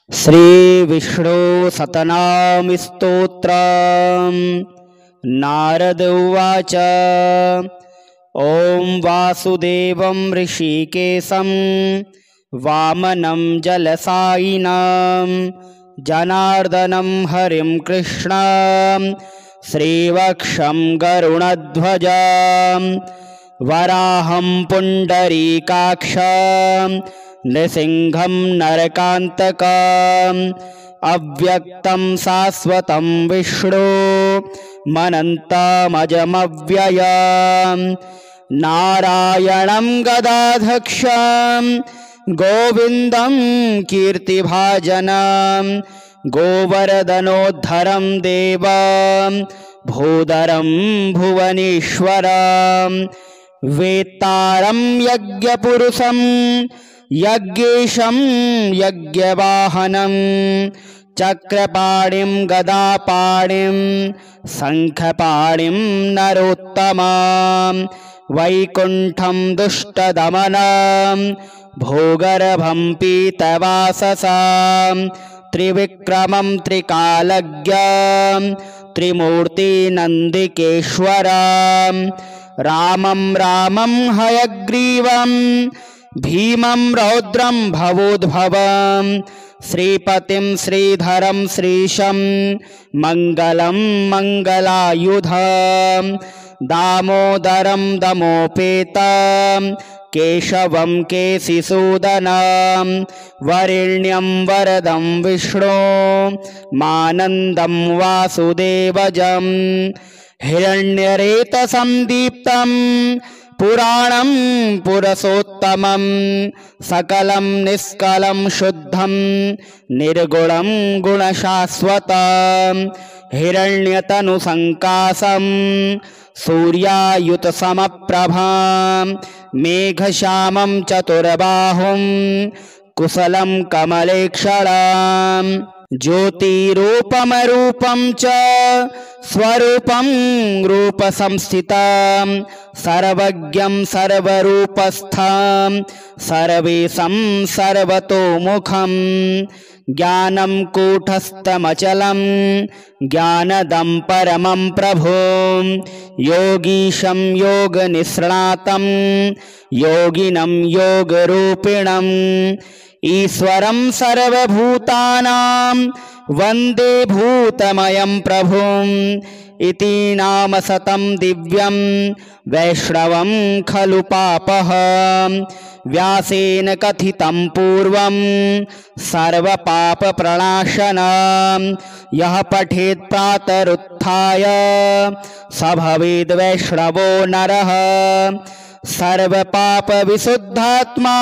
श्री विष्णु सतनाम स्तोत्रम्। नारद उवाच। ॐ वासुदेवं ऋषिकेशं वामनं जलसायिनं जनार्दनं हरिं कृष्णं श्रीवक्षं गरुडध्वजं वराहं पुण्डरीकाक्षं नृसिंहं नरकान्तकम् अव्यक्तं शाश्वतं विष्णु मनन्तमजमव्ययं नारायणं गदाधक्षं गोविन्दं कीर्तिभाजनं गोवर्धनोद्धरं देवं भूधरं भुवनेश्वरं वेत्तारं यज्ञपुरुषं यज्ञेशं यज्ञवाहनं चक्रपाणिं गदापाणिं शङ्खपाणिं नरोत्तमं वैकुण्ठं दुष्टदमनं भोगर्भं पीतवाससां त्रिविक्रमं त्रिकालज्ञं त्रिमूर्तिनन्दिकेश्वरं रामं रामं हयग्रीवं भीमं रौद्रं भवोद्भवं श्रीपतिं श्रीधरं श्रीशं मङ्गलं मङ्गलायुधं दामोदरं दमोपेतं केशवं केशिसूदनं वरेण्यं वरदं विष्णु मानन्दं वासुदेवजं हिरण्यरेतसं दीप्तं पुराणं पुरुषोत्तमं सकलं निष्कलं शुद्धं निर्गुणं गुणशाश्वतं हिरण्यतनुसङ्काशं सूर्यायुतसमप्रभां मेघश्यामं चतुर्बाहुं कुशलं कमलेक्षणं ज्योतिरूपमरूपं च स्वरूपं रूपसंस्थितं सर्वज्ञं सर्वरूपस्थं सर्वेशं सर्वतोमुखं ज्ञानं कूटस्थमचलं ज्ञानदं परमं प्रभुं योगीशं योगनिष्णातं योगिनं योगरूपिणम् ईश्वरं सर्वभूतानां वन्दे भूतमयं प्रभुं इति नाम शतं दिव्यं वैष्णवं खलु पापहं व्यासेन कथितं पूर्वं सर्वपापप्रणाशनं यः पठेत् प्रातरुत्थाय स भवेद् वैष्णवो नरः सर्वपापविशुद्धात्मा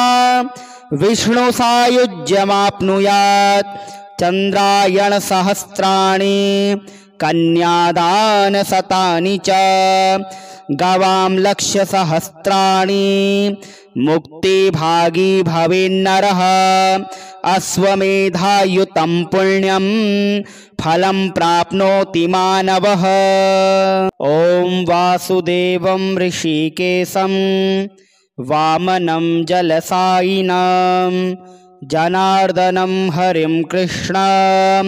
विष्णु सायुज्यमाप्नुयात् चन्द्रायण सहस्राणि कन्यादानशतानि च गवां लक्षसहस्राणि मुक्तिभागी भवेन्नरः अश्वमेधायुतं पुण्यं फलं प्राप्नोति मानवः। ॐ वासुदेवं ऋषिकेशं वामनं जलसायिनं जनार्दनं हरिं कृष्णं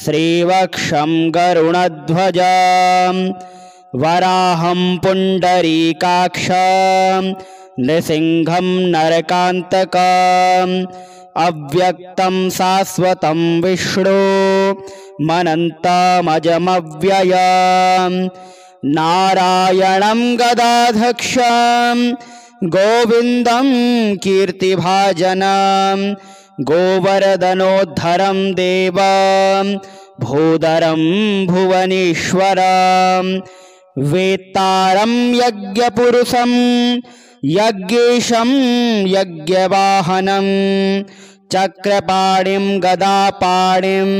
श्रीवक्षं गरुडध्वजं वराहं पुण्डरीकाक्षं नृसिंहं नरकान्तकम् अव्यक्तं शाश्वतं विष्णु मनन्तमजमव्ययं नारायणं गदाधक्षं गोविन्दं कीर्तिभाजनं गोवर्धनोद्धरं देवं भूधरं भुवनेश्वरं वेत्तारं यज्ञपुरुषं यज्ञेशं यज्ञवाहनं चक्रपाणिं गदापाणिं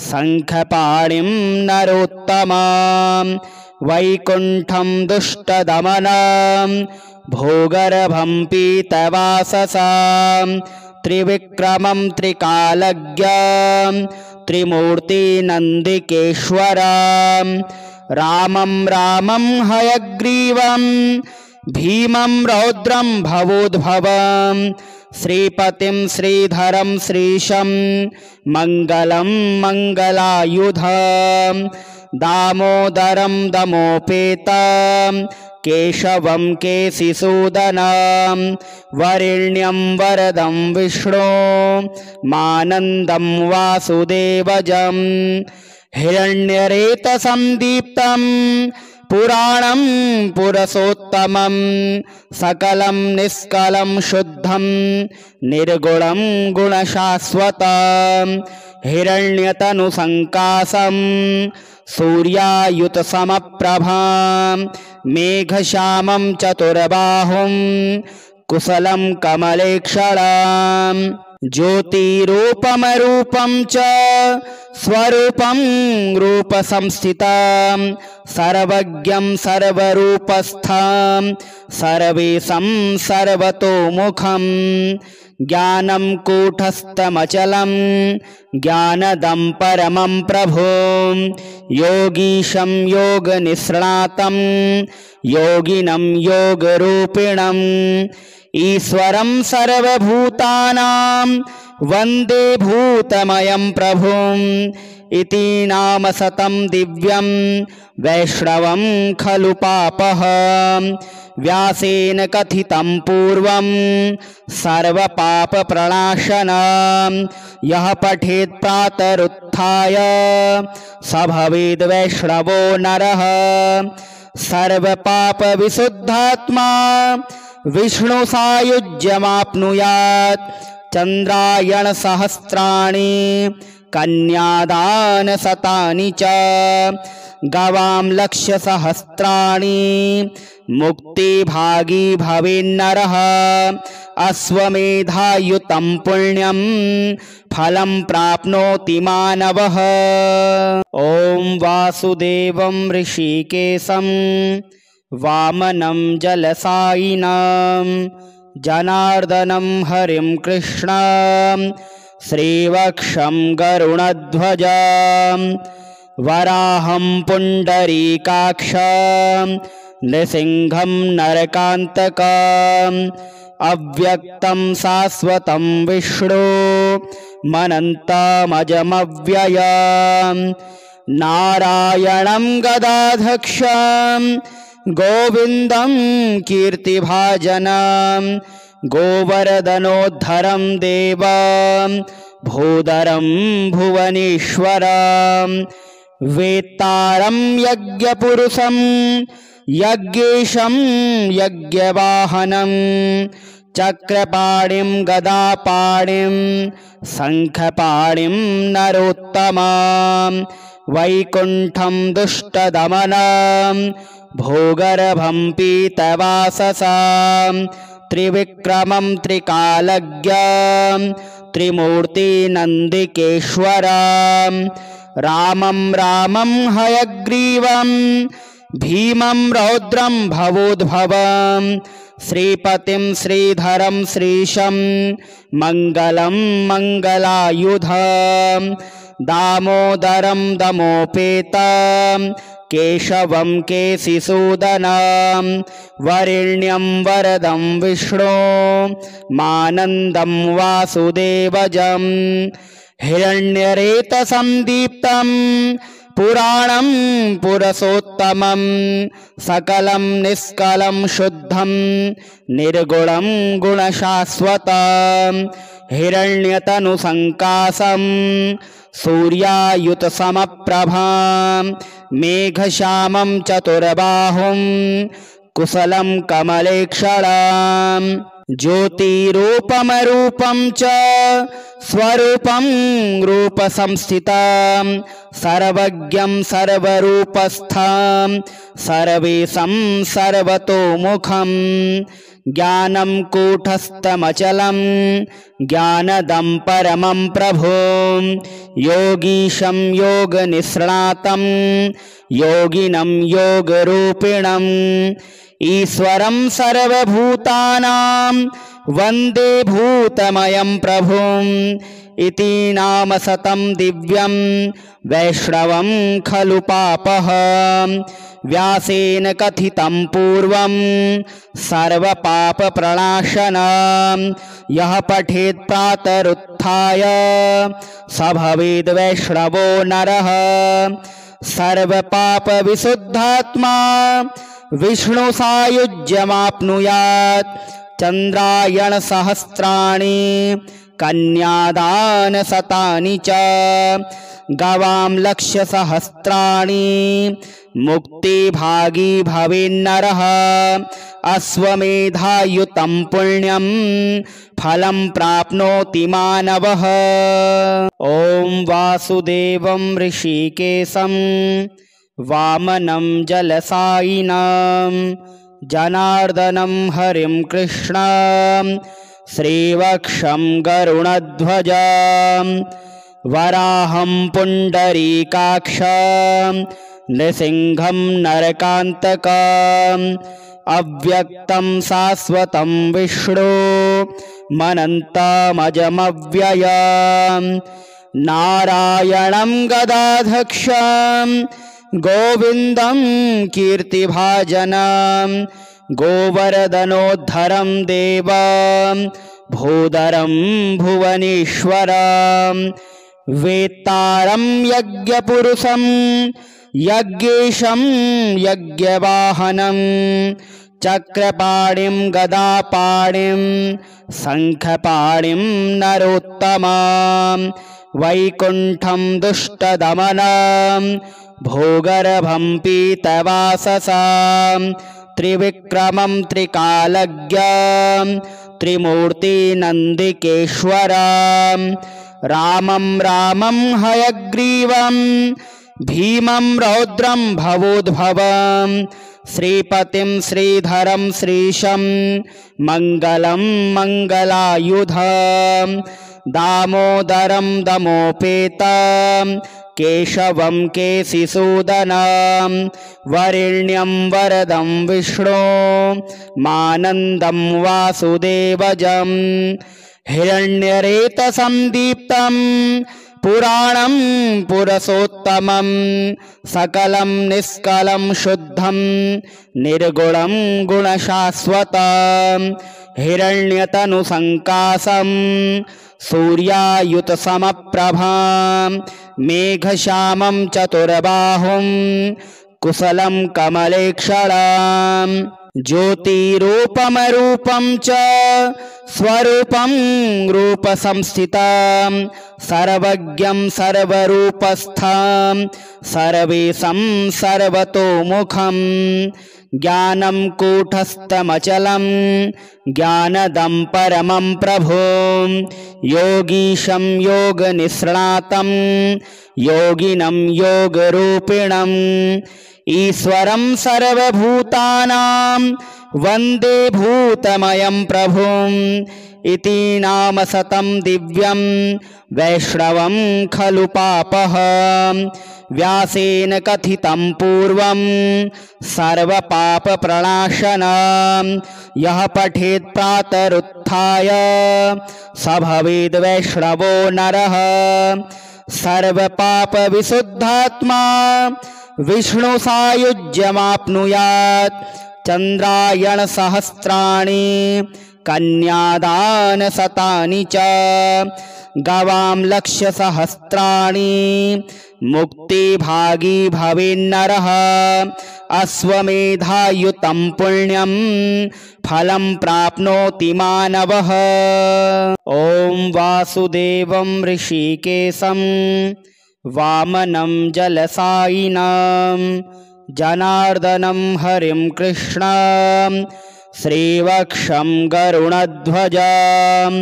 शङ्खपाणिं नरोत्तमं वैकुण्ठं दुष्टदमनं भोगर्भं पीतवाससां त्रिविक्रमं त्रिकालज्ञं त्रिमूर्तिनन्दिकेश्वरं रामं रामं हयग्रीवं भीमं रौद्रं भवोद्भवं श्रीपतिं श्रीधरं श्रीशं मङ्गलं मङ्गलायुधं दामोदरं दमोपेतं केशवं केशिसूदनं वरेण्यं वरदं विष्णो मानन्दं वासुदेवजं हिरण्यरेतसन्दीप्तं पुराणं पुरुषोत्तमं सकलं निष्कलं शुद्धं निर्गुणं गुणशाश्वतं हिरण्यतनुसङ्कासं सूर्यायुतसमप्रभां मेघश्यामं चतुर्बाहुं कुशलं कमलेक्षणं ज्योतिरूपमरूपं च स्वरूपं रूपसंस्थितं सर्वज्ञं सर्वरूपस्थं सर्वेशं सर्वतोमुखं ज्ञानं कूटस्थमचलं ज्ञानदं परमं प्रभुं योगीशं योगनिष्णातं योगिनं योगरूपिणम् ईश्वरं सर्वभूतानां वन्दे भूतमयं प्रभुं इति नाम सतं दिव्यं वैष्णवं खलु पापहं व्यासेन कथितं पूर्वं सर्वपापप्रणाशनं यः पठेत् प्रातरुत्थाय स भवेद् वैष्णवो नरः सर्वपापविशुद्धात्मा विष्णु सायुज्यमाप्नुयात् चन्द्रायणसहस्राणि कन्यादानशतानि च गवां लक्षसहस्राणि मुक्तिभागी भवेन्नरः अश्वमेधायुतं पुण्यं फलं प्राप्नोति मानवः। ॐ वासुदेवं ऋषिकेशं वामनं जलसायिनं जनार्दनं हरिं कृष्णं श्रीवक्षं गरुणध्वजं वराहं पुण्डरीकाक्षं नृसिंहं नरकान्तकम् अव्यक्तं शाश्वतं विष्णु मनन्तमजमव्ययं नारायणं गदाधक्षं गोविन्दं कीर्तिभाजनं गोवर्धनोद्धरं देवं भूधरं भुवनेश्वरं वेत्तारं यज्ञपुरुषं यज्ञेशं यज्ञवाहनं चक्रपाणिं गदापाणिं शङ्खपाणिं नरोत्तमं वैकुण्ठं दुष्टदमनं भोगर्भं पीतवाससां त्रिविक्रमं त्रिकालज्ञं त्रिमूर्तिनन्दिकेश्वरं रामं रामं हयग्रीवं भीमं रौद्रं भवोद्भवं श्रीपतिं श्रीधरं श्रीशं मङ्गलं मङ्गलायुधं दामोदरं दमोपेतं केशवं केशिसूदनं वरेण्यं वरदं विष्णो मानन्दं वासुदेवजं हिरण्यरेतसन्दीप्तं पुराणं पुरुषोत्तमं सकलं निष्कलं शुद्धं निर्गुणं गुणशाश्वतं हिरण्यतनुसङ्कासं सूर्यायुतसमप्रभां मेघश्यामं चतुर्बाहुं कुशलं कमलेक्षणं ज्योतिरूपमरूपं च स्वरूपं रूपसंस्थितं सर्वज्ञं सर्वरूपस्थं सर्वेशं सर्वतोमुखं ज्ञानं कूटस्थमचलं ज्ञानदं परमं प्रभुं योगीशं योगनिष्णातं योगिनं योगरूपिणम् ईश्वरं सर्वभूतानां वन्दे भूतमयं प्रभुं इति नाम सतं दिव्यं वैष्णवं खलु पापहं व्यासेन कथितं पूर्वं सर्वपापप्रणाशनं यः पठेत् प्रातरुत्थाय स भवेद् वैष्णवो नरः सर्वपापविशुद्धात्मा विष्णुसायुज्यमाप्नुयात् चन्द्रायणसहस्राणि कन्यादानशतानि च गवां लक्षसहस्राणि मुक्तिभागी भवेन्नरः अश्वमेधायुतं पुण्यं फलं प्राप्नोति मानवः। ॐ वासुदेवं ऋषिकेशं वामनं जलसायिनं जनार्दनं हरिं कृष्णं श्रीवक्षं गरुणध्वजं वराहं पुण्डरीकाक्षं नृसिंहं नरकान्तकम् अव्यक्तं शाश्वतं विष्णु मनन्तमजमव्ययं नारायणं गदाधक्षं गोविन्दं कीर्तिभाजनं गोवर्धनोद्धरं देवं भूधरं भुवनेश्वरं वेत्तारं यज्ञपुरुषं यज्ञेशं यज्ञवाहनं चक्रपाणिं गदापाणिं शङ्खपाणिं नरोत्तमं वैकुण्ठं दुष्टदमनं भोगर्भं पीतवाससां त्रिविक्रमं त्रिकालज्ञं त्रिमूर्तिनन्दिकेश्वरं रामं रामं हयग्रीवं भीमं रौद्रं भवोद्भवं श्रीपतिं श्रीधरं श्रीशं मङ्गलं मङ्गलायुधं दामोदरं दमोपेतं केशवं केशिसूदनं वरेण्यं वरदं विष्णु मानन्दं वासुदेवजं हिरण्यरेतसं दीप्तं पुराणं पुरुषोत्तमं सकलं निष्कलं शुद्धं निर्गुणं गुणशाश्वतं हिरण्यतनुसङ्काशं सूर्यायुतसमप्रभां मेघश्यामं चतुर्बाहुं कुशलं कमलेक्षणं ज्योतिरूपमरूपं च स्वरूपं रूपसंस्थितं सर्वज्ञं सर्वरूपस्थं सर्वेशं सर्वतोमुखं ज्ञानं कूटस्थमचलं ज्ञानदं परमं प्रभुं योगीशं योगनिष्णातं योगिनं योगरूपिणम् ईश्वरं सर्वभूतानां वन्दे भूतमयं प्रभुं इति नाम शतं दिव्यं वैष्णवं खलु पापहं व्यासेन कथितं पूर्वं सर्वपापप्रणाशनं यः पठेत् प्रातरुत्थाय स भवेद् वैष्णवो नरः सर्वपापविशुद्धात्मा विष्णुसायुज्यमाप्नुयात् चन्द्रायणसहस्राणि कन्यादानशतानि च गवां लक्षसहस्राणि मुक्तिभागी भवेन्नरः अश्वमेधायुतं पुण्यं फलं प्राप्नोति मानवः। ॐ वासुदेवं ऋषिकेशं वामनं जलसायिनं जनार्दनं हरिं कृष्णं श्रीवक्षं गरुणध्वजं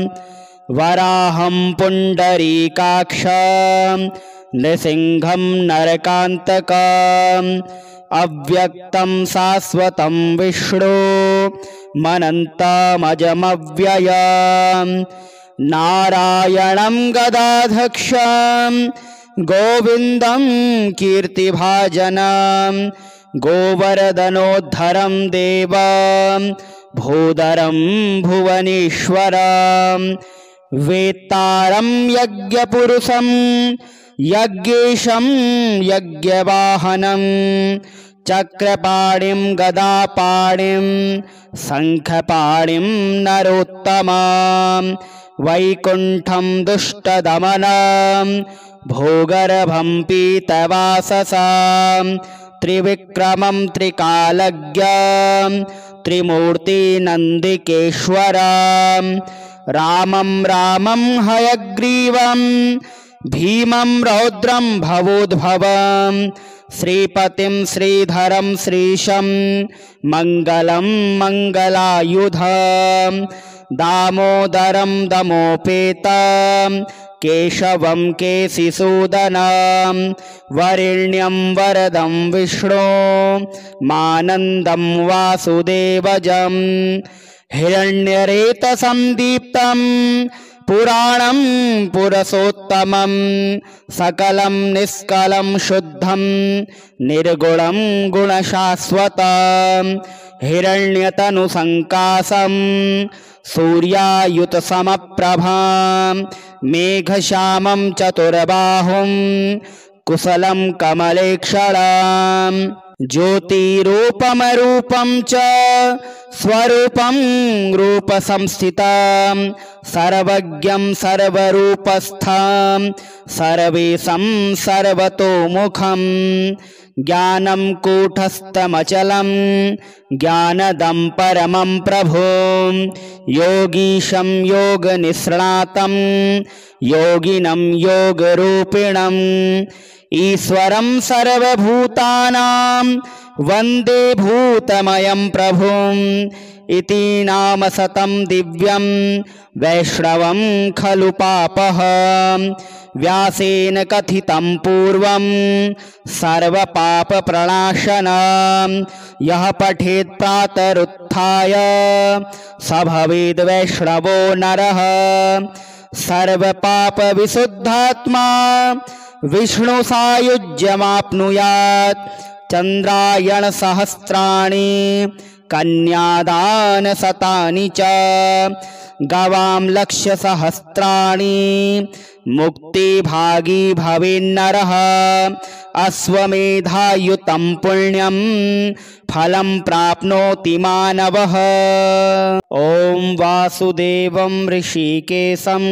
वराहं पुण्डरीकाक्षं नृसिंहं नरकान्तकम् अव्यक्तं शाश्वतं विष्णु मनन्तमजमव्ययं नारायणं गदाधक्षं गोविन्दं कीर्तिभाजनं गोवर्धनोद्धरं देवं भूधरं भुवनेश्वरं वेत्तारं यज्ञपुरुषं यज्ञेशं यज्ञवाहनं चक्रपाणिं गदापाणिं शङ्खपाणिं नरोत्तमां वैकुण्ठं दुष्टदमनं भूगर्भं पीतवाससां त्रिविक्रमं त्रिकालज्ञं त्रिमूर्तिनन्दिकेश्वरं रामं रामं हयग्रीवं भीमं रौद्रं भवोद्भवं श्रीपतिं श्रीधरं श्रीशं मङ्गलं मङ्गलायुधं दामोदरं दमोपेतं केशवं केशिसूदनं वरेण्यं वरदं विष्णो मानन्दं वासुदेवजं हिरण्यरेतसन्दीप्तं पुराणं पुरुषोत्तमं सकलं निष्कलं शुद्धं निर्गुणं गुणशाश्वतं हिरण्यतनुसङ्कासं सूर्यायुतसमप्रभां मेघश्यामं चतुर्बाहुं कुशलं कमलेक्षणां ज्योतिरूपमरूपं च स्वरूपं रूपसंस्थितं सर्वज्ञं सर्वरूपस्थं सर्वेशं सर्वतोमुखं ज्ञानं कूटस्थमचलं ज्ञानदं परमं प्रभुं योगीशं योगनिष्णातं योगिनं योगरूपिणम् ईश्वरं सर्वभूतानां वन्दे भूतमयं प्रभुं इति नाम सतं दिव्यं वैष्णवं खलु पापहं व्यासेन कथितं पूर्वं सर्वपापप्रणाशनं यः पठेत् प्रातरुत्थाय स भवेद् वैष्णवो नरः सर्वपापविशुद्धात्मा विष्णु सायुज्यमाप्नुयात् चन्द्रायणसहस्राणि कन्यादानशतानि च गवां लक्षसहस्राणि मुक्तिभागी भवेन्नरः अश्वमेधायुतं पुण्यं फलं प्राप्नोति मानवः। ॐ वासुदेवं ऋषिकेशं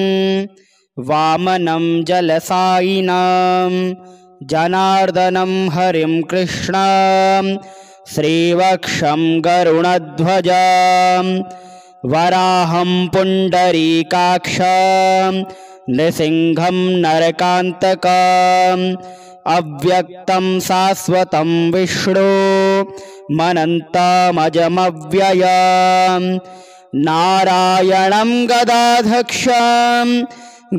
वामनं जलसायिनं जनार्दनं हरिं कृष्णं श्रीवक्षं गरुणध्वजं वराहं पुण्डरीकाक्षं नृसिंहं नरकान्तकम् अव्यक्तं शाश्वतं विष्णु मनन्तमजमव्ययं नारायणं गदाधक्षं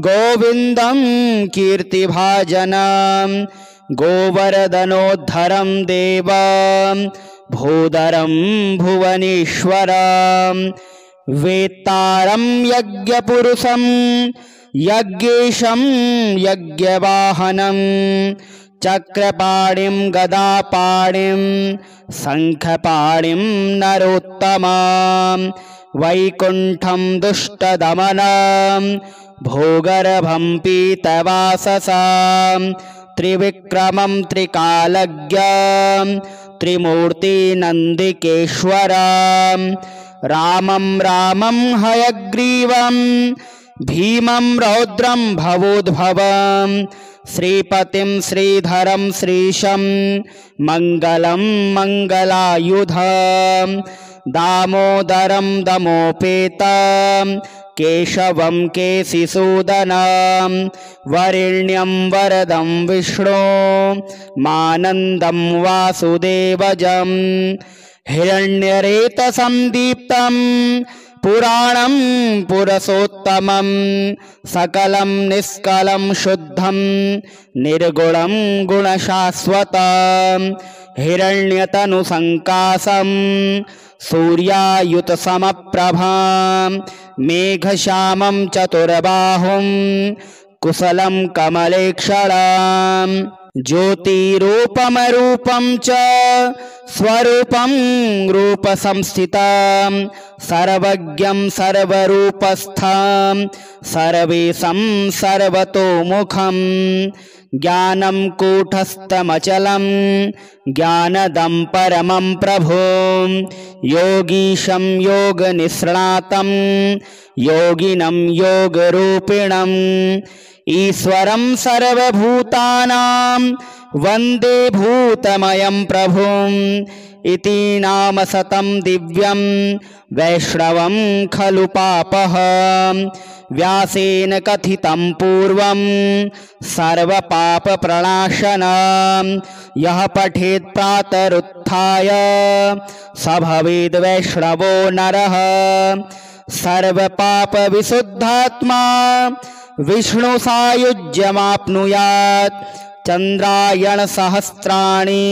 गोविन्दं कीर्तिभाजनं गोवर्धनोद्धरं देवं भूधरं भुवनेश्वरं वेत्तारं यज्ञपुरुषं यज्ञेशं यज्ञवाहनं चक्रपाणिं गदापाणिं शङ्खपाणिं नरोत्तमां वैकुण्ठं दुष्टदमनं भूगर्भं पीतवाससां त्रिविक्रमं त्रिकालज्ञं त्रिमूर्तिनन्दिकेश्वरं रामं रामं हयग्रीवं भीमं रौद्रं भवोद्भवं श्रीपतिं श्रीधरं श्रीशं मङ्गलं मङ्गलायुधं दामोदरं दमोपेतं केशवं केशिसूदनं वरेण्यं वरदं विष्णो मानन्दं वासुदेवजं हिरण्यरेतसन्दीप्तं पुराणं पुरुषोत्तमं सकलं निष्कलं शुद्धं निर्गुणं गुणशाश्वतं हिरण्यतनुसङ्कासं सूर्यायुतसमप्रभां मेघश्यामं चतुर्बाहुं कुशलं कमलेक्षणां ज्योतिरूपमरूपं च स्वरूपं रूपसंस्थितं सर्वज्ञं सर्वरूपस्थं सर्वेशं सर्वतोमुखं ज्ञानं कूटस्थमचलं ज्ञानदं परमं प्रभुं योगीशं योगनिष्णातं योगिनं योगरूपिणम् ईश्वरं सर्वभूतानां वन्दे भूतमयं प्रभुम् इति नाम सतं दिव्यं वैष्णवं खलु पापः व्यासेन कथितं पूर्वं सर्वपापप्रणाशनं यः पठेत् प्रातरुत्थाय स भवेद् वैष्णवो नरः सर्वपापविशुद्धात्मा विष्णु सायुज्यमाप्नुयात् चन्द्रायण सहस्राणि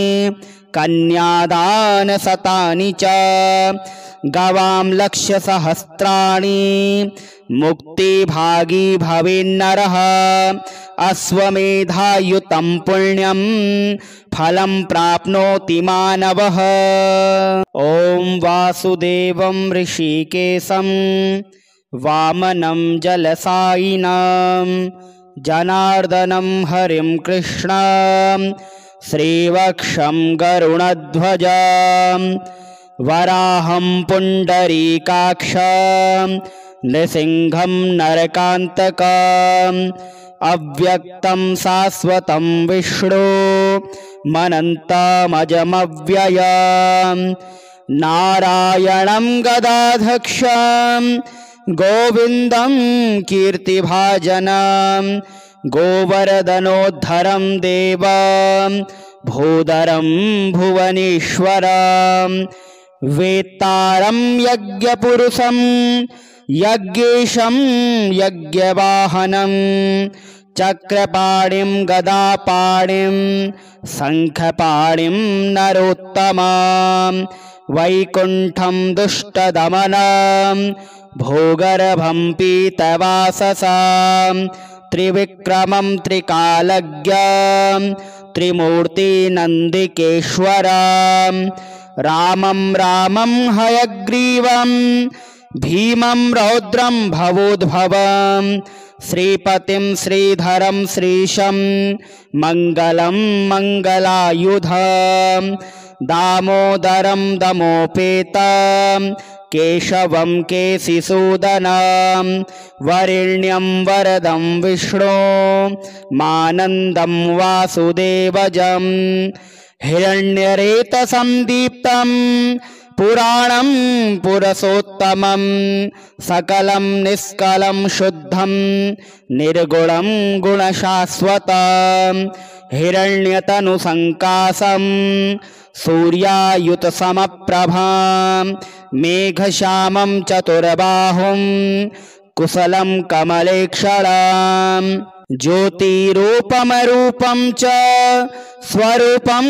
कन्यादान शतानि च गवां लक्ष्य सहस्राणि मुक्तिभागी भवेन्नरः अश्वमेधायुतं पुण्यं फलं प्राप्नोति मानवः। ॐ वासुदेवं ऋषिकेशं वामनं जलसायिनं जनार्दनं हरिं कृष्णं श्रीवक्षं गरुणध्वजं वराहं पुण्डरीकाक्षं नृसिंहं नरकान्तकम् अव्यक्तं शाश्वतं विष्णु मनन्तमजमव्ययं नारायणं गदाधक्षं गोविन्दं कीर्तिभाजनं गोवर्धनोद्धरं देवं भूधरं भुवनेश्वरं वेत्तारं यज्ञपुरुषं यज्ञेशं यज्ञवाहनं चक्रपाणिं गदापाणिं शङ्खपाणिं नरोत्तमं वैकुण्ठं दुष्टदमनं भोगर्भं पीतवाससां त्रिविक्रमं त्रिकालज्ञं त्रिमूर्तिनन्दिकेश्वरं रामं रामं हयग्रीवं भीमं रौद्रं भवोद्भवं श्रीपतिं श्रीधरं श्रीशं मङ्गलं मङ्गलायुधं दामोदरं दमोपेतं केशवं केशिसूदनं वरेण्यं वरदं विष्णु मानन्दं वासुदेवजं हिरण्यरेतसन्दीप्तं पुराणं पुरुषोत्तमं सकलं निष्कलं शुद्धं निर्गुणं गुणशाश्वतं हिरण्यतनुसङ्काशं सूर्यायुतसमप्रभां मेघश्यामं चतुर्बाहुं कुशलं कमलेक्षणं ज्योतिरूपमरूपं च स्वरूपं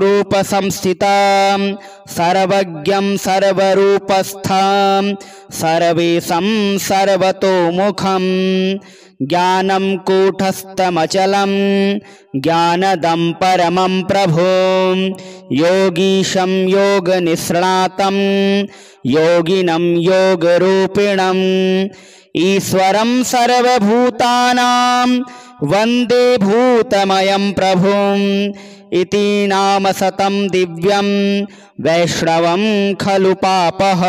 रूपसंस्थितं सर्वज्ञं सर्वरूपस्थं सर्वेशं सर्वतोमुखं ज्ञानं कूटस्थमचलं ज्ञानदं परमं प्रभुं योगीशं योगनिष्णातं योगिनं योगरूपिणम् ईश्वरं सर्वभूतानां वन्दे भूतमयं प्रभुम् इति नाम सतं दिव्यं वैष्णवं खलु पापः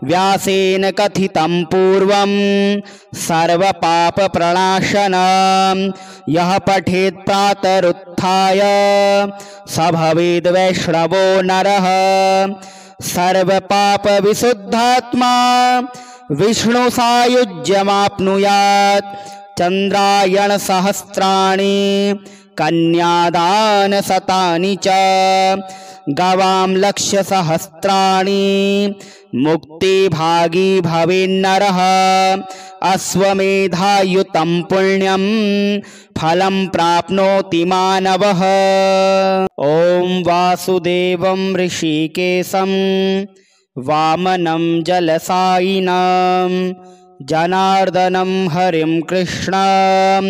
व्यासेन कथितं पूर्वं सर्वपापप्रणाशनं यः पठेत् प्रातरुत्थाय स भवेद् वैष्णवो नरः सर्वपापविशुद्धात्मा विष्णु सायुज्यमाप्नुयात् चन्द्रायण सहस्राणि कन्यादान शतानि च गवां लक्ष्य सहस्राणि मुक्तिभागी भवेन्नरः अश्वमेधायुतं पुण्यं फलं प्राप्नोति मानवः। ॐ वासुदेवं ऋषिकेशं वामनं जलसायिनं जनार्दनं हरिं कृष्णं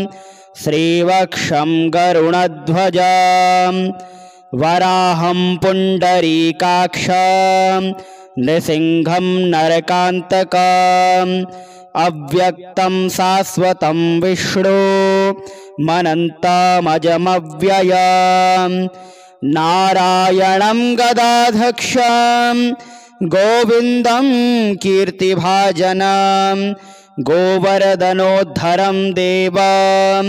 श्रीवक्षं गरुणध्वजं वराहं पुण्डरीकाक्षं नृसिंहं नरकान्तकम् अव्यक्तं शाश्वतं विष्णु मनन्तमजमव्ययम् नारायणं गदाधक्षं गोविन्दं कीर्तिभाजनं गोवर्धनोद्धरं देवं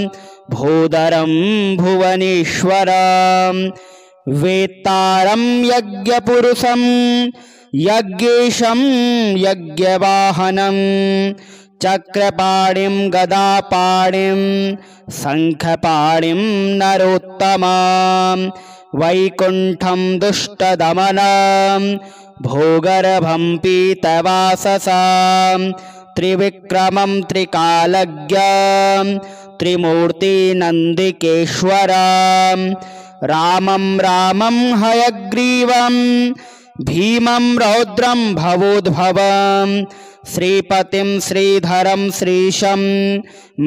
भूधरं भुवनेश्वरं वेत्तारं यज्ञपुरुषं यज्ञेशं यज्ञवाहनं चक्रपाणिं गदापाणिं शङ्खपाणिं नरोत्तमं वैकुण्ठं दुष्टदमनं भूगर्भं पीतवाससां त्रिविक्रमं त्रिकालज्ञं त्रिमूर्तिनन्दिकेश्वरं रामं रामं हयग्रीवं भीमं रौद्रं भवोद्भवं श्रीपतिं श्रीधरं श्रीशं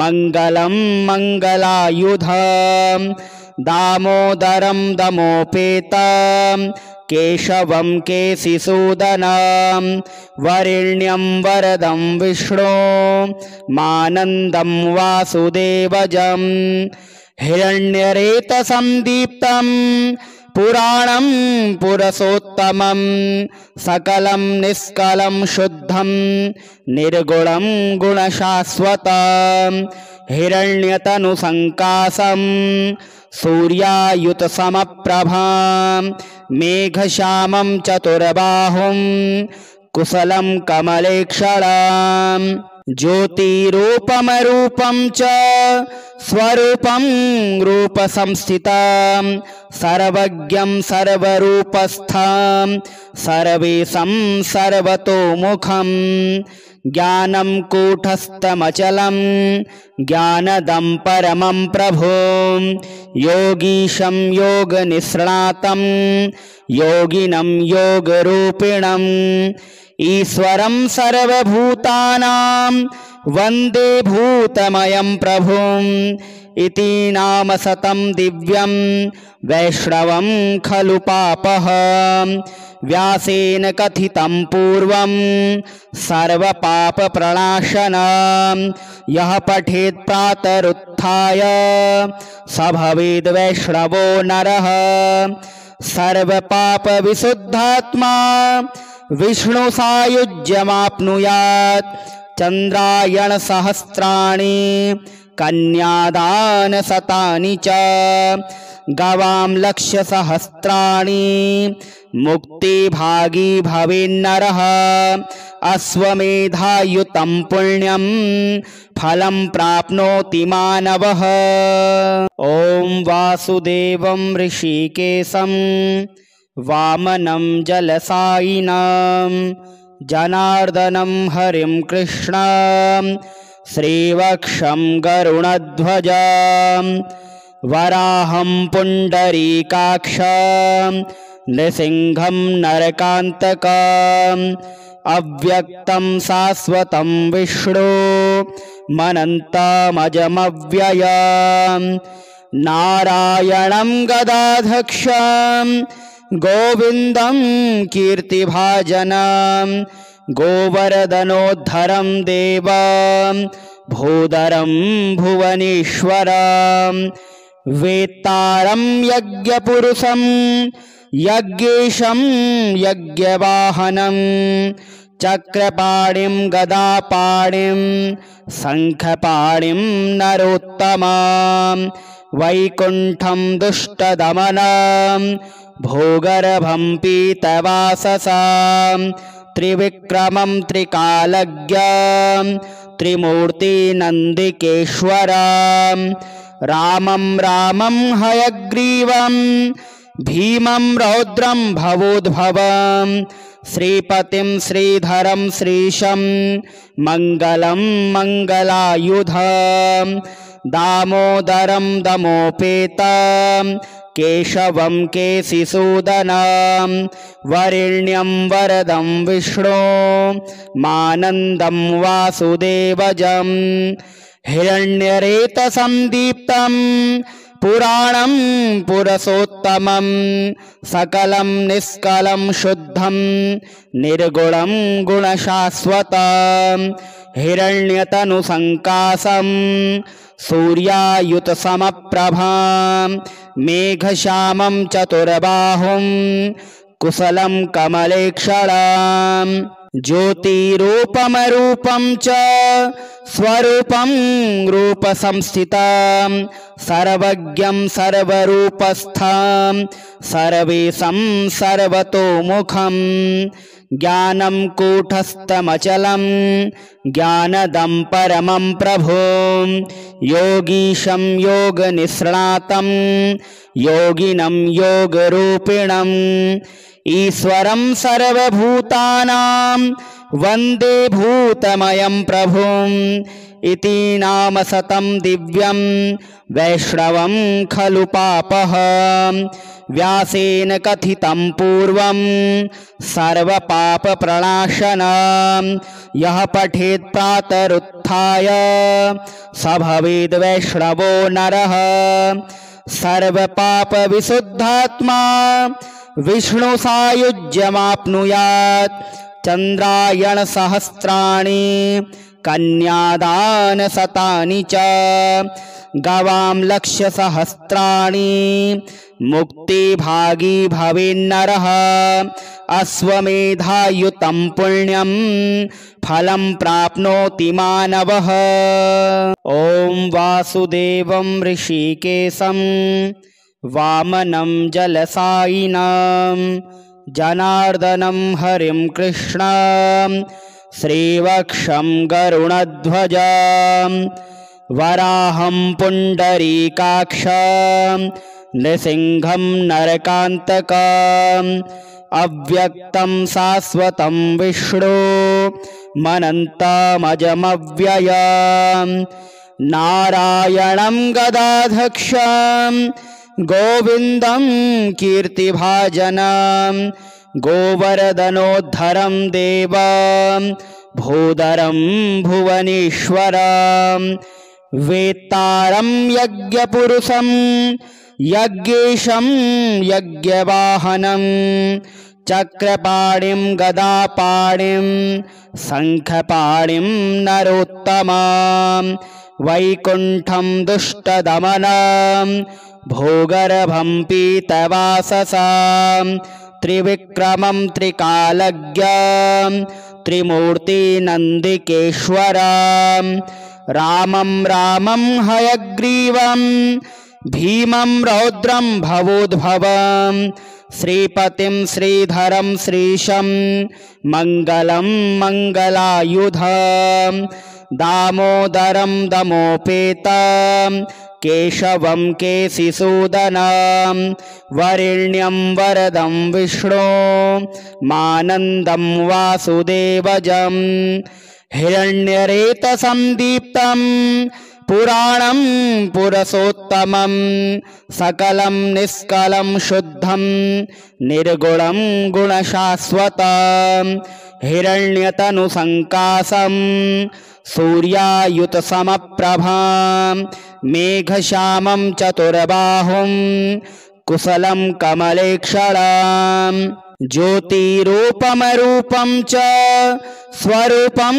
मङ्गलं मङ्गलायुधं दामोदरं दमोपेतं केशवं केशिसूदनं वरेण्यं वरदं विष्णु मानन्दं वासुदेवजं हिरण्यरेतसन्दीप्तं पुराणं पुरुषोत्तमं सकलं निष्कलं शुद्धं निर्गुणं गुणशाश्वतं हिरण्यतनुसङ्काशं सूर्यायुतसमप्रभां मेघश्यामं चतुर्बाहुं कुशलं कमलेक्षणां ज्योतिरूपमरूपं च स्वरूपं रूपसंस्थितं सर्वज्ञं सर्वरूपस्थं सर्वेशं सर्वतोमुखं ज्ञानं कूटस्थमचलं ज्ञानदं परमं प्रभुं योगीशं योगनिष्णातं योगिनं योगरूपिणम् ईश्वरं सर्वभूतानां वन्दे भूतमयं प्रभुं इति नाम शतं दिव्यं वैष्णवं खलु पापहं व्यासेन कथितं पूर्वं सर्वपापप्रणाशनं यः पठेत् प्रातरुत्थाय स भवेद् वैष्णवो नरः सर्वपापविशुद्धात्मा विष्णु सायुज्यमाप्नुयात् चन्द्रायणसहस्राणि कन्यादानशतानि च गवां लक्षसहस्राणि मुक्तिभागी भवेन्नरः अश्वमेधायुतं पुण्यं फलं प्राप्नोति मानवः। ॐ वासुदेवं ऋषिकेशं वामनं जलसायिनं जनार्दनं हरिं कृष्णं श्रीवक्षं गरुणध्वजं वराहं पुण्डरीकाक्षं नृसिंहं नरकान्तकम् अव्यक्तं शाश्वतं विष्णु मनन्तमजमव्ययम् नारायणं गदाधक्षं गोविन्दं कीर्तिभाजनं गोवर्धनोद्धरं देवं भूधरं भुवनेश्वरं वेत्तारं यज्ञपुरुषं यज्ञेशं यज्ञवाहनं चक्रपाणिं गदापाणिं शङ्खपाणिं नरोत्तमं वैकुण्ठं दुष्टदमनं भूगर्भं पीतवाससां त्रिविक्रमं त्रिकालज्ञं त्रिमूर्तिनन्दिकेश्वरं रामं रामं हयग्रीवं भीमं रौद्रं भवोद्भवं श्रीपतिं श्रीधरं श्रीशं मङ्गलं मङ्गलायुधं दामोदरं दमोपेतं केशवं केशिसूदनं वरेण्यं वरदं विष्णु मानन्दं वासुदेवजं हिरण्यरेतसन्दीप्तं पुराणं पुरुषोत्तमं सकलं निष्कलं शुद्धं निर्गुणं गुणशाश्वतं हिरण्यतनुसङ्कासं सूर्यायुतसमप्रभां मेघश्यामं चतुर्बाहुं कुशलं कमलेक्षणां ज्योतिरूपमरूपं च स्वरूपं रूपसंस्थितं सर्वज्ञं सर्वरूपस्थं सर्वेशं सर्वतोमुखं ज्ञानं कूटस्थमचलं ज्ञानदं परमं प्रभुं योगीशं योगनिष्णातं योगिनं योगरूपिणम् ईश्वरं सर्वभूतानां वन्दे भूतमयं प्रभुम् इति नाम सतं दिव्यं वैष्णवं खलु पापहं व्यासेन कथितं पूर्वं सर्वपापप्रणाशनं यः पठेत् प्रातरुत्थाय स भवेद् वैष्णवो नरः सर्वपापविशुद्धात्मा विष्णु सायुज्यमाप्नुयात् चन्द्रायणसहस्राणि कन्यादानशतानि च गवां लक्षसहस्राणि मुक्तिभागी भवेन्नरः अश्वमेधायुतं पुण्यं फलं प्राप्नोति मानवः। ॐ वासुदेवं ऋषिकेशं वामनं जलसायिनं जनार्दनं हरिं कृष्णं श्रीवक्षं गरुणध्वजं वराहं पुण्डरीकाक्षं नृसिंहं नरकान्तकम् अव्यक्तं शाश्वतं विष्णु मनन्तमजमव्ययं नारायणं गदाधक्षं गोविन्दं कीर्तिभाजनं गोवर्धनोद्धरं देवं भूधरं भुवनेश्वरं वेत्तारं यज्ञपुरुषं यज्ञेशं यज्ञवाहनं चक्रपाणिं गदापाणिं शङ्खपाणिं नरोत्तमं वैकुण्ठं दुष्टदमनं भोगर्भं पीतवाससां त्रिविक्रमं त्रिकालज्ञं त्रिमूर्तिनन्दिकेश्वरं रामं रामं हयग्रीवं भीमं रौद्रं भवोद्भवं श्रीपतिं श्रीधरं श्रीशं मङ्गलं मङ्गलायुधं दामोदरं दमोपेतं केशवं केशिसूदनं वरेण्यं वरदं विष्णु मानन्दं वासुदेवजं हिरण्यरेतसन्दीप्तं पुराणं पुरुषोत्तमं सकलं निष्कलं शुद्धं निर्गुणं गुणशाश्वतं हिरण्यतनुसङ्कासं सूर्यायुतसमप्रभां मेघश्यामं चतुर्बाहुं कुशलं कमलेक्षणां ज्योतिरूपमरूपं च स्वरूपं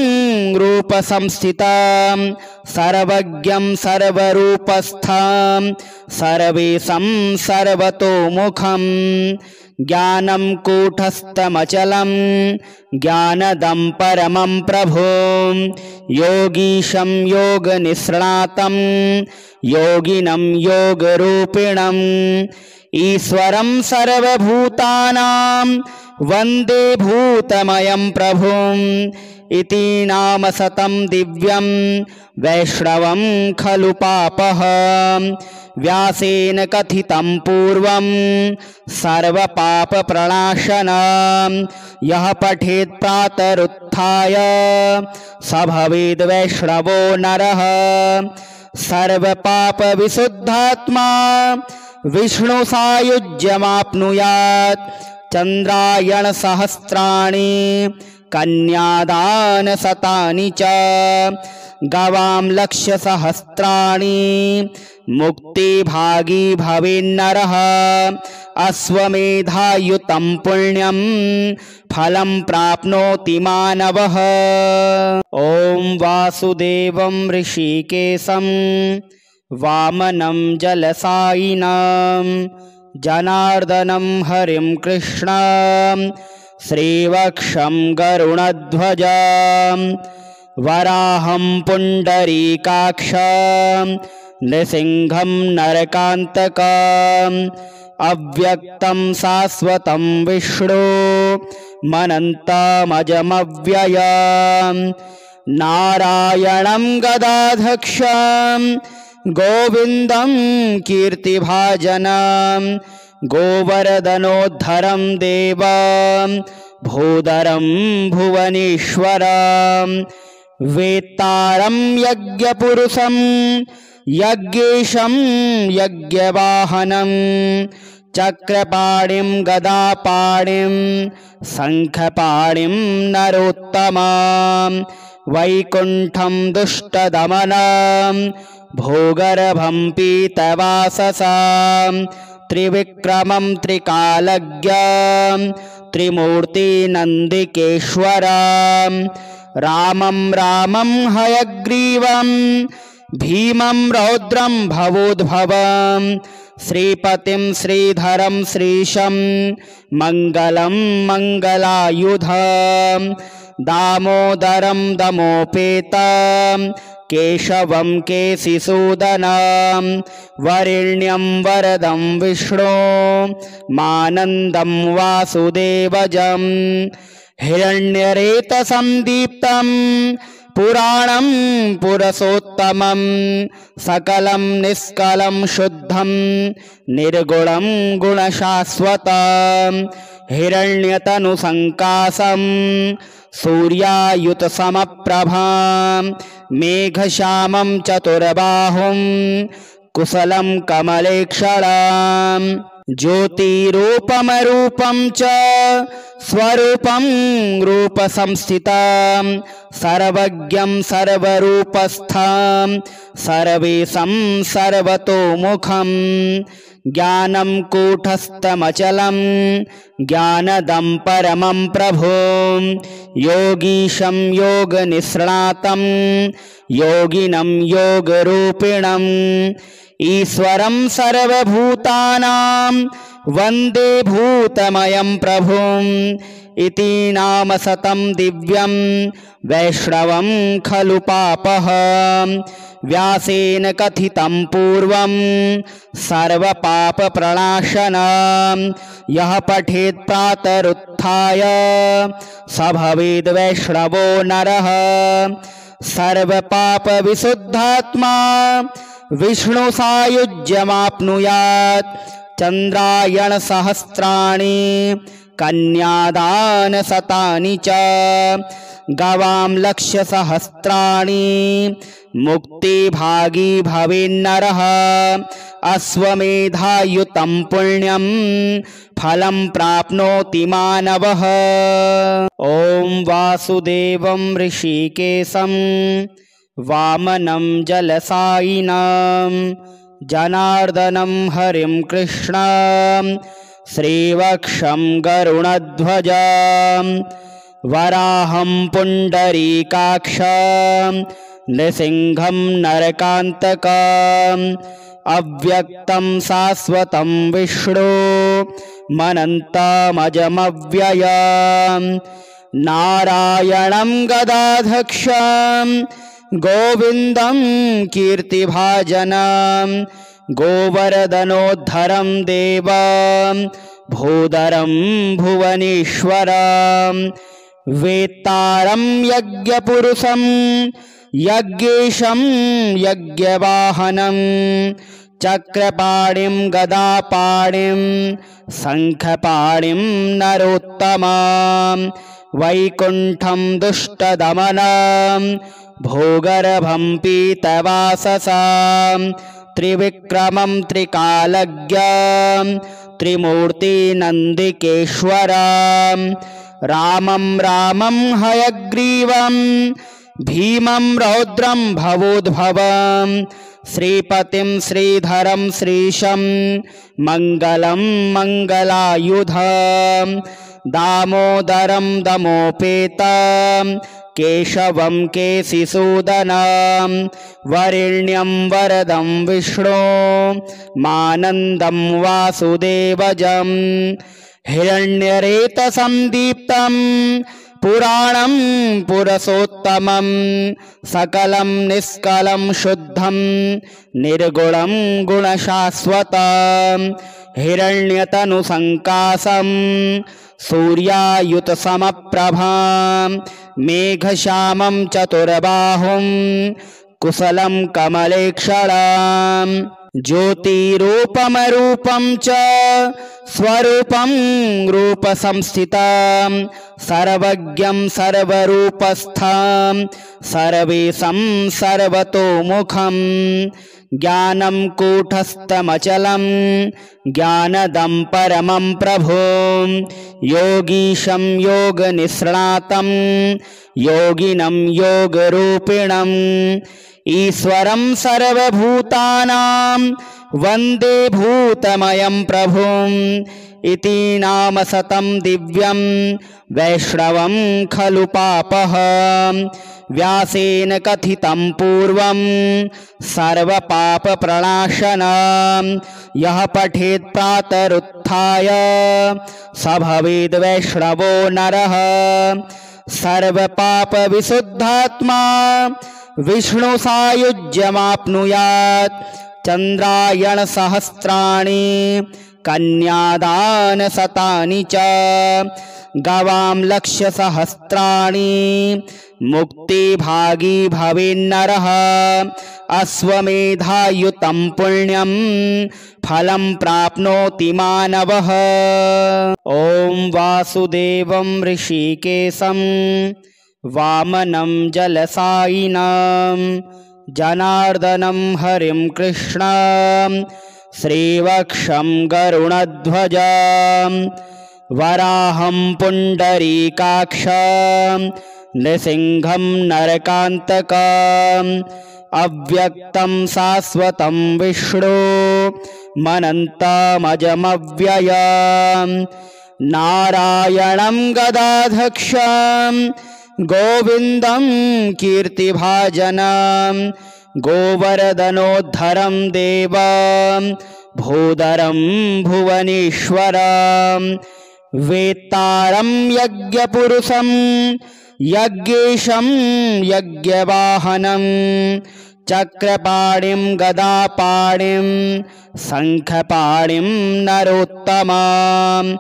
रूपसंस्थितं सर्वज्ञं सर्वरूपस्थं सर्वेशं सर्वतोमुखं ज्ञानं कूटस्थमचलं ज्ञानदं परमं प्रभुं योगीशं योगनिष्णातं योगिनं योगरूपिणम् ईश्वरं सर्वभूतानां वन्दे भूतमयं प्रभुम् इति नाम सतं दिव्यं वैष्णवं खलु पापहं व्यासेन कथितं पूर्वं सर्वपापप्रणाशनं यः पठेत् प्रातरुत्थाय स भवेद् वैष्णवो नरः सर्वपापविशुद्धात्मा विष्णु सायुज्यमाप्नुयात् चन्द्रायणसहस्राणि कन्यादानशतानि च गवां लक्ष्यसहस्राणि मुक्तिभागी भवेन्नरः अश्वमेधायुतं पुण्यं फलं प्राप्नोति मानवः। ॐ वासुदेवं ऋषिकेशं वामनं जलसायिनं जनार्दनं हरिं कृष्णं श्रीवक्षं गरुडध्वजं वराहं पुण्डरीकाक्षं नृसिंहं नरकान्तकम् अव्यक्तं शाश्वतं विष्णु मनन्तमजमव्ययं नारायणं गदाधक्षं गोविन्दं कीर्तिभाजनं गोवर्धनोद्धरं देवं भूधरं भुवनेश्वरं वेत्तारं यज्ञपुरुषं यज्ञेशं यज्ञवाहनं चक्रपाणिं गदापाणिं शङ्खपाणिं नरोत्तमं वैकुण्ठं दुष्टदमनं भूगर्भं पीतवाससां त्रिविक्रमं त्रिकालज्ञं त्रिमूर्तिनन्दिकेश्वरं रामं रामं हयग्रीवं भीमं रौद्रं भवोद्भवं श्रीपतिं श्रीधरं श्रीशं मङ्गलं मङ्गलायुधं दामोदरं दमोपेतं केशवं केशिसूदनं वरेण्यं वरदं विष्णु मानन्दं वासुदेवजं हिरण्यरेतसन्दीप्तं पुराणं पुरुषोत्तमं सकलं निष्कलं शुद्धं निर्गुणं गुणशाश्वतं हिरण्यतनुसङ्काशं सूर्यायुतसमप्रभां मेघश्यामं चतुर्बाहुं कुशलं कमलेक्षणं ज्योतिरूपमरूपं च स्वरूपं रूपसंस्थितं सर्वज्ञं सर्वरूपस्थं सर्वेशं सर्वतोमुखं ज्ञानं कूटस्थमचलं ज्ञानदं परमं प्रभुं योगीशं योगनिष्णातं योगिनं योगरूपिणम् ईश्वरं सर्वभूतानां वन्दे भूतमयं प्रभुं इति नाम शतं दिव्यं वैष्णवं खलु पापहं व्यासेन कथितं पूर्वं सर्वपापप्रणाशनं यः पठेत् प्रातरुत्थाय स भवेद् वैष्णवो नरः सर्वपापविशुद्धात्मा विष्णु सायुज्यमाप्नुयात् चन्द्रायणसहस्राणि कन्यादानशतानि च गवां लक्ष्यसहस्राणि मुक्तिभागी भवेन्नरः अश्वमेधायुतं पुण्यं फलं प्राप्नोति मानवः। ॐ वासुदेवं ऋषिकेशं वामनं जलसायिनं जनार्दनं हरिं कृष्णं श्रीवक्षं गरुडध्वजं वराहं पुण्डरीकाक्षं नृसिंहं नरकान्तकम् अव्यक्तं शाश्वतं विष्णु मनन्तमजमव्ययं नारायणं गदाधक्षं गोविन्दं कीर्तिभाजनं गोवर्धनोद्धरं देवं भूधरं भुवनेश्वरं वेत्तारं यज्ञपुरुषं यज्ञेशं यज्ञवाहनं चक्रपाणिं गदापाणिं शङ्खपाणिं नरोत्तमं वैकुण्ठं दुष्टदमनं भूगर्भं पीतवाससां त्रिविक्रमं त्रिकालज्ञं त्रिमूर्तिनन्दिकेश्वरं रामं रामं हयग्रीवं भीमं रौद्रं भवोद्भवं श्रीपतिं श्रीधरं श्रीशं मङ्गलं मङ्गलायुधं दामोदरं दमोपेतं केशवं केशिसूदनं वरेण्यं वरदं विष्णो मानन्दं वासुदेवजं हिरण्यरेतसंदीप्तं पुराणं पुरुषोत्तमं सकलं निष्कलं शुद्धं निर्गुणं गुणशाश्वतं हिरण्यतनुसङ्कासं सूर्यायुतसमप्रभां मेघश्यामं चतुर्बाहुं कुशलं कमलेक्षणां ज्योतिरूपमरूपं च स्वरूपं रूपसंस्थितं सर्वज्ञं सर्वरूपस्थं सर्वेशं सर्वतोमुखं ज्ञानं कूटस्थमचलं ज्ञानदं परमं प्रभुं योगीशं योगनिष्णातं योगिनं योगरूपिणम् ईश्वरं सर्वभूतानां वन्दे भूतमयं प्रभुम् इति नाम शतं दिव्यं वैष्णवं खलु पापहं व्यासेन कथितं पूर्वं सर्वपापप्रणाशनं यः पठेत् प्रातरुत्थाय स भवेद् वैष्णवो नरः सर्वपापविशुद्धात्मा विष्णुसायुज्यमाप्नुयात् चन्द्रायणसहस्राणि कन्यादानशतानि च गवां लक्षसहस्राणि मुक्तिभागी भवेन्नरः अश्वमेधायुतं पुण्यं फलं प्राप्नोति मानवः। ॐ वासुदेवं ऋषिकेशं वामनं जलसायिनं जनार्दनं हरिं कृष्णं श्रीवक्षं गरुणध्वजं वराहं पुण्डरीकाक्षं नृसिंहं नरकान्तकम् अव्यक्तं शाश्वतं विष्णु मनन्तमजमव्ययं नारायणं गदाधक्षं गोविन्दं कीर्तिभाजनं गोवर्धनोद्धरं देवं भूधरं भुवनेश्वरं वेत्तारं यज्ञपुरुषं यज्ञेशं यज्ञवाहनं चक्रपाणिं गदापाणिं शङ्खपाणिं नरोत्तमं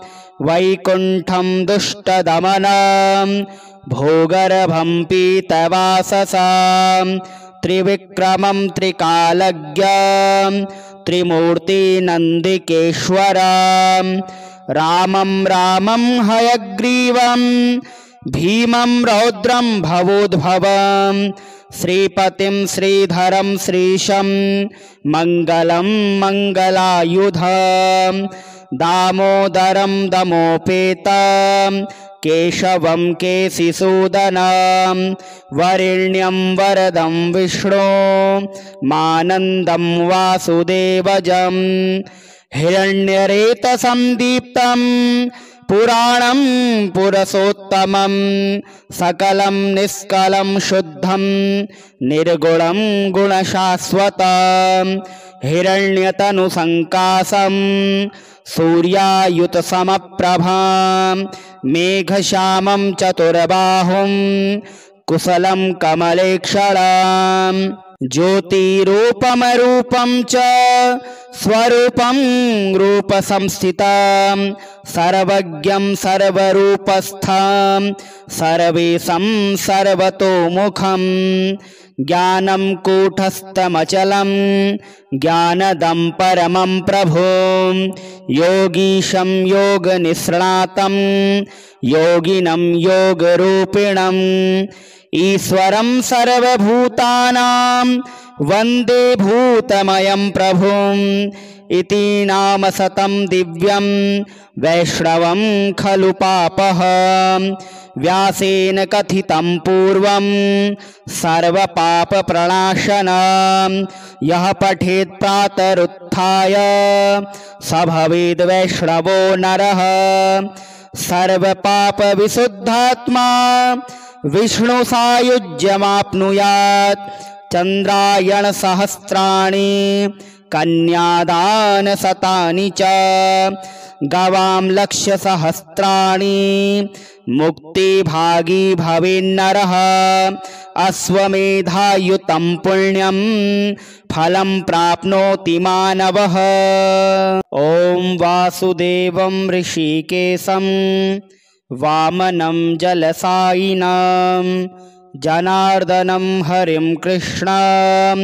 वैकुण्ठं दुष्टदमनं भोगर्भं पीतवाससां त्रिविक्रमं त्रिकालज्ञं त्रिमूर्तिनन्दिकेश्वरं रामं रामं हयग्रीवं भीमं रौद्रं भवोद्भवं श्रीपतिं श्रीधरं श्रीशं मङ्गलं मङ्गलायुधं दामोदरं दमोपेतं केशवं केशिसूदनं वरेण्यं वरदं विष्णो मानन्दं वासुदेवजं हिरण्यरेतसंदीप्तं पुराणं पुरुषोत्तमं सकलं निष्कलं शुद्धं निर्गुणं गुणशाश्वतं हिरण्यतनुसङ्कासं सूर्यायुतसमप्रभां मेघश्यामं चतुर्बाहुं कुशलं कमलेक्षणां ज्योतिरूपमरूपं च स्वरूपं रूपसंस्थितं सर्वज्ञं सर्वरूपस्थं सर्वेशं सर्वतोमुखं ज्ञानं कूटस्थमचलं ज्ञानदं परमं प्रभुं योगीशं योगनिष्णातं योगिनं योगरूपिणम् ईश्वरं सर्वभूतानां वन्दे भूतमयं प्रभुम् इति नाम शतं दिव्यं वैष्णवं खलु पापहं व्यासेन कथितं पूर्वं सर्वपापप्रणाशनं यः पठेत् प्रातरुत्थाय स भवेद् वैष्णवो नरः सर्वपापविशुद्धात्मा विष्णुसायुज्यमाप्नुयात् चन्द्रायणसहस्राणि कन्यादानशतानि च गवां लक्षसहस्राणि मुक्तिभागी भवेन्नरः अश्वमेधायुतं पुण्यं फलं प्राप्नोति मानवः। ॐ वासुदेवं ऋषिकेशं वामनं जलसायिनं जनार्दनं हरिं कृष्णं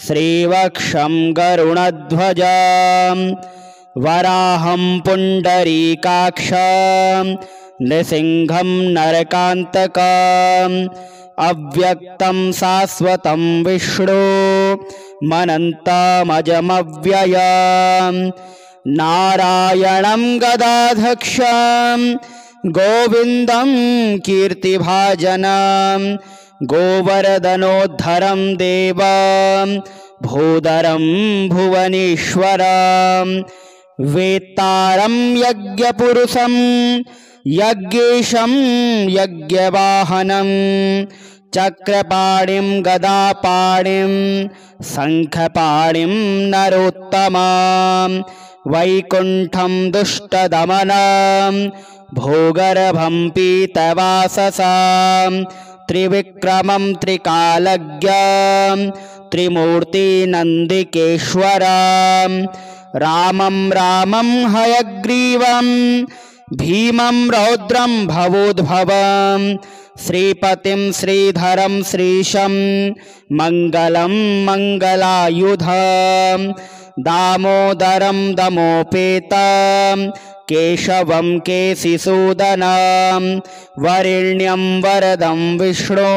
श्रीवक्षं गरुणध्वजं वराहं पुण्डरीकाक्षं नृसिंहं नरकान्तकम् अव्यक्तं शाश्वतं विष्णु मनन्तमजमव्ययं नारायणं गदाधक्षं गोविन्दं कीर्तिभाजनं गोवर्धनोद्धरं देवं भूधरं भुवनेश्वरं वेत्तारं यज्ञपुरुषं यज्ञेशं यज्ञवाहनं चक्रपाणिं गदापाणिं शङ्खपाणिं नरोत्तमं वैकुण्ठं दुष्टदमनं भूगर्भं पीतवाससां त्रिविक्रमं त्रिकालज्ञं त्रिमूर्तिनन्दिकेश्वरं रामं रामं हयग्रीवं भीमं रौद्रं भवोद्भवं श्रीपतिं श्रीधरं श्रीशं मङ्गलं मङ्गलायुधं दामोदरं दमोपेतं केशवं केशिसूदनं वरेण्यं वरदं विष्णु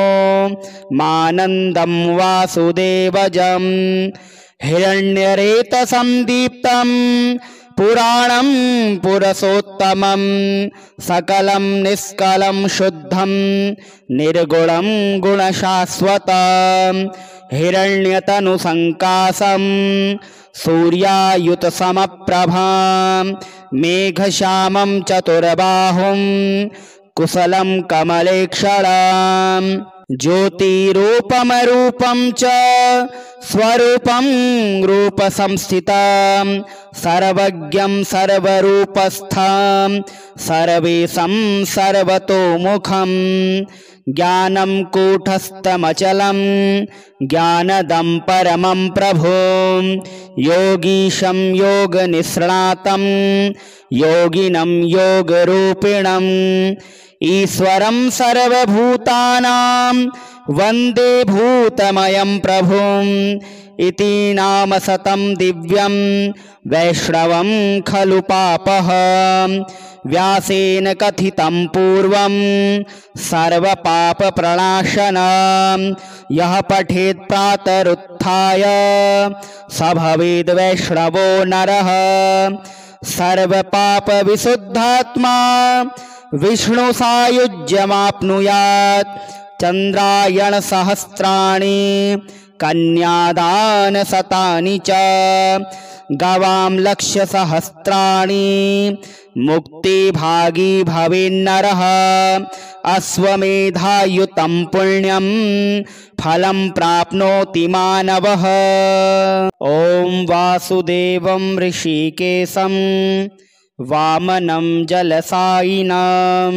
मानन्दं वासुदेवजं हिरण्यरेतसन्दीप्तं पुराणं पुरुषोत्तमं सकलं निष्कलं शुद्धं निर्गुणं गुणशाश्वतं हिरण्यतनुसङ्काशं सूर्यायुतसमप्रभां मेघश्यामं चतुर्बाहुं कुशलं कमलेक्षणं ज्योतिरूपमरूपं च स्वरूपं रूपसंस्थितं सर्वज्ञं सर्वरूपस्थं सर्वेशं सर्वतोमुखं ज्ञानं कूटस्थमचलं ज्ञानदं परमं प्रभुं योगीशं योगनिष्णातं योगिनं योगरूपिणम् ईश्वरं सर्वभूतानां वन्दे भूतमयं प्रभुं इति नाम शतं दिव्यं वैष्णवं खलु पापहं व्यासेन कथितं पूर्वं सर्वपापप्रणाशनं यः पठेत् प्रातरुत्थाय स भवेद् वैष्णवो नरः सर्वपापविशुद्धात्मा विष्णुसायुज्यमाप्नुयात् चन्द्रायणसहस्राणि कन्यादानशतानि च गवां लक्षसहस्राणि मुक्तिभागी भवेन्नरः अश्वमेधायुतं पुण्यं फलं प्राप्नोति मानवः। ॐ वासुदेवं ऋषिकेशं वामनं जलसायिनं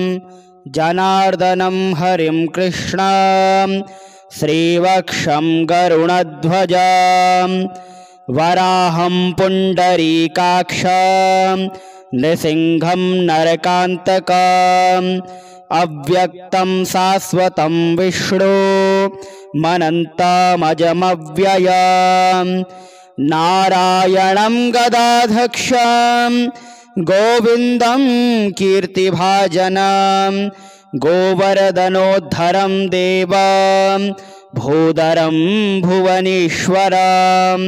जनार्दनं हरिं कृष्णं श्रीवक्षं गरुणध्वजं वराहं पुण्डरीकाक्षं नृसिंहं नरकान्तकम् अव्यक्तं शाश्वतं विष्णु मनन्तमजमव्ययं नारायणं गदाधक्षं गोविन्दं कीर्तिभाजनं गोवर्धनोद्धरं देवं भूधरं भुवनेश्वरं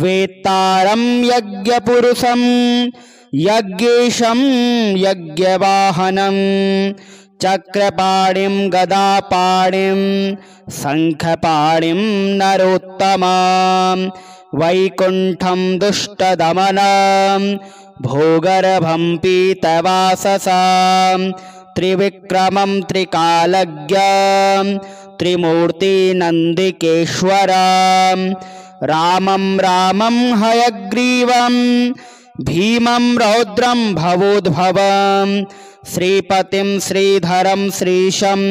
वेत्तारं यज्ञपुरुषं यज्ञेशं यज्ञवाहनं चक्रपाणिं गदापाणिं शङ्खपाणिं नरोत्तमां वैकुण्ठं दुष्टदमनं भूगर्भं पीतवाससां त्रिविक्रमं त्रिकालज्ञं त्रिमूर्तिनन्दिकेश्वरं रामं रामं हयग्रीवं भीमं रौद्रं भवोद्भवं श्रीपतिं श्रीधरं श्रीशं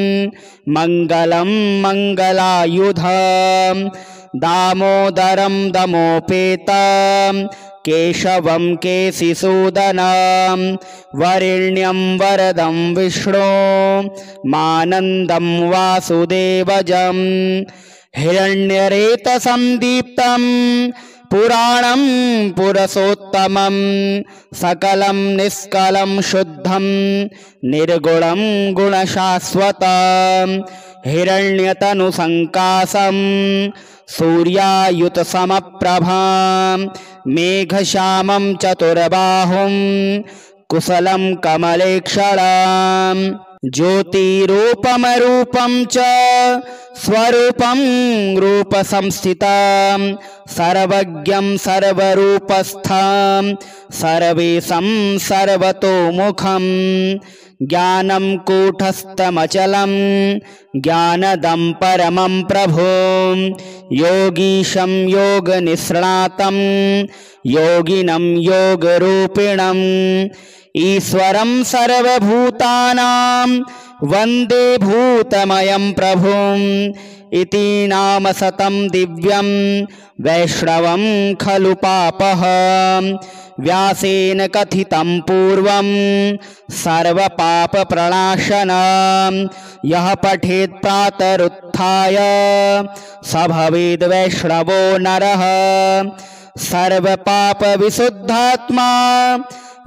मङ्गलं मङ्गलायुधं दामोदरं दमोपेतं केशवं केशिसूदनं वरेण्यं वरदं विष्णो मानन्दं वासुदेवजं हिरण्यरेतसन्दीप्तं पुराणं पुरुषोत्तमं सकलं निष्कलं शुद्धं निर्गुणं गुणशाश्वतं हिरण्यतनुसङ्कासं सूर्यायुतसमप्रभां मेघश्यामं चतुर्बाहुं कुशलं कमलेक्षणां ज्योतिरूपमरूपं च स्वरूपं रूपसंस्थितं सर्वज्ञं सर्वरूपस्थं सर्वेशं सर्वतोमुखं ज्ञानं कूटस्थमचलं ज्ञानदं परमं प्रभुं योगीशं योगनिष्णातं योगिनं योगरूपिणम् ईश्वरं सर्वभूतानां वन्दे भूतमयं प्रभुम् इति नाम सतं दिव्यं वैष्णवं खलु पापहं व्यासेन कथितं पूर्वं सर्वपापप्रणाशनं यः पठेत् प्रातरुत्थाय स भवेद् वैष्णवो नरः सर्वपापविशुद्धात्मा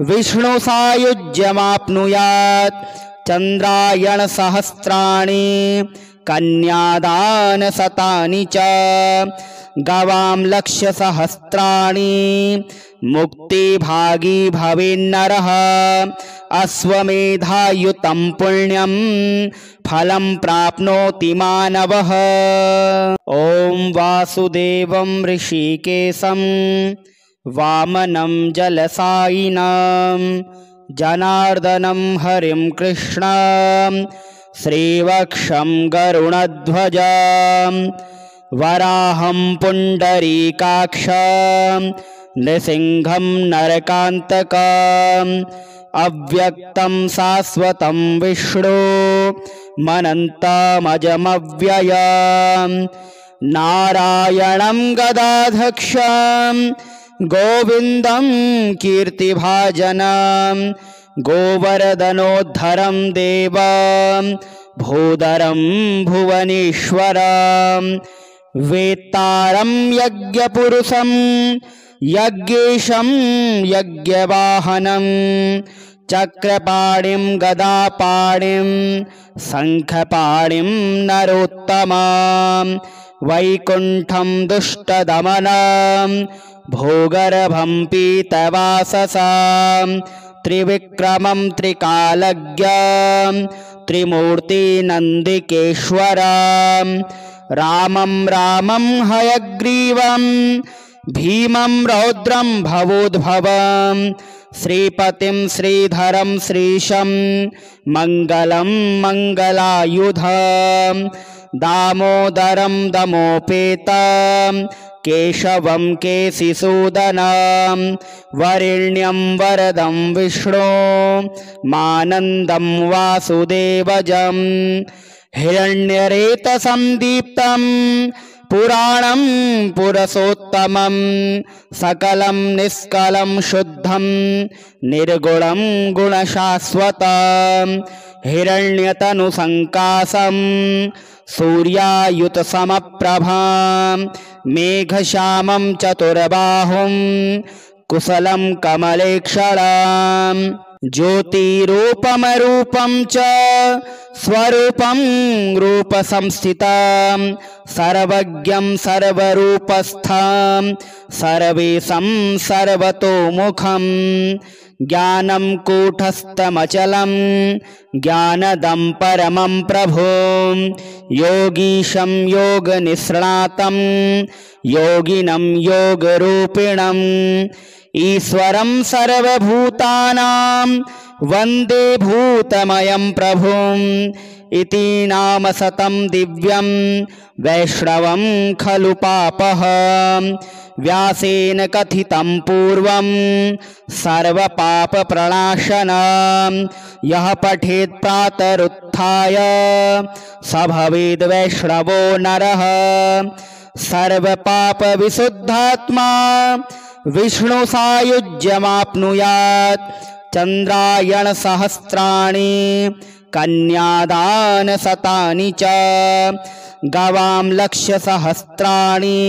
विष्णुसायुज्यमाप्नुयात् चन्द्रायणसहस्राणि कन्यादानशतानि च गवां लक्षसहस्राणि मुक्तिभागी भवेन्नरः अश्वमेधायुतं पुण्यं फलं प्राप्नोति मानवः। ॐ वासुदेवं ऋषिकेशं वामनं जलसायिनं जनार्दनं हरिं कृष्णं श्रीवक्षं गरुणध्वजं वराहं पुण्डरीकाक्षं नृसिंहं नरकान्तकम् अव्यक्तं शाश्वतं विष्णु मनन्तमजमव्ययं नारायणं गदाधक्षं गोविन्दं कीर्तिभाजनं गोवर्धनोद्धरं देवं भूधरं भुवनेश्वरं वेत्तारं यज्ञपुरुषं यज्ञेशं यज्ञवाहनं चक्रपाणिं गदापाणिं शङ्खपाणिं नरोत्तमां वैकुण्ठं दुष्टदमनं भूगर्भं पीतवाससां त्रिविक्रमं त्रिकालज्ञं त्रिमूर्तिनन्दिकेश्वरं रामं रामं हयग्रीवं भीमं रौद्रं भवोद्भवं श्रीपतिं श्रीधरं श्रीशं मङ्गलं मङ्गलायुधं दामोदरं दमोपेतं केशवं केशिसूदनं वरेण्यं वरदं विष्णो मानन्दं वासुदेवजं हिरण्यरेतसन्दीप्तं पुराणं पुरुषोत्तमं सकलं निष्कलं शुद्धं निर्गुणं गुणशाश्वतं हिरण्यतनुसङ्कासं सूर्यायुतसमप्रभां मेघश्यामं चतुर्बाहुं कुशलं कमलेक्षणां ज्योतिरूपमरूपं च स्वरूपं रूपसंस्थितं सर्वज्ञं सर्वरूपस्थं सर्वेशं सर्वतोमुखं ज्ञानं कूटस्थमचलं ज्ञानदं परमं प्रभुं योगीशं योगनिष्णातं योगिनं योगरूपिणम् ईश्वरं सर्वभूतानां वन्दे भूतमयं प्रभुम् इति नाम सतं दिव्यं वैष्णवं खलु पापः व्यासेन कथितं पूर्वं सर्वपापप्रणाशनं यः पठेत् प्रातरुत्थाय स भवेद् वैष्णवो नरः सर्वपापविशुद्धात्मा विष्णुसायुज्यमाप्नुयात् चन्द्रायणसहस्राणि कन्यादानशतानि च गवां लक्षसहस्राणि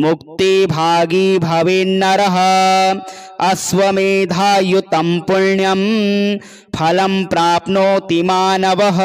मुक्तिभागी भवेन्नरः अश्वमेधायुतं पुण्यं फलं प्राप्नोति मानवः।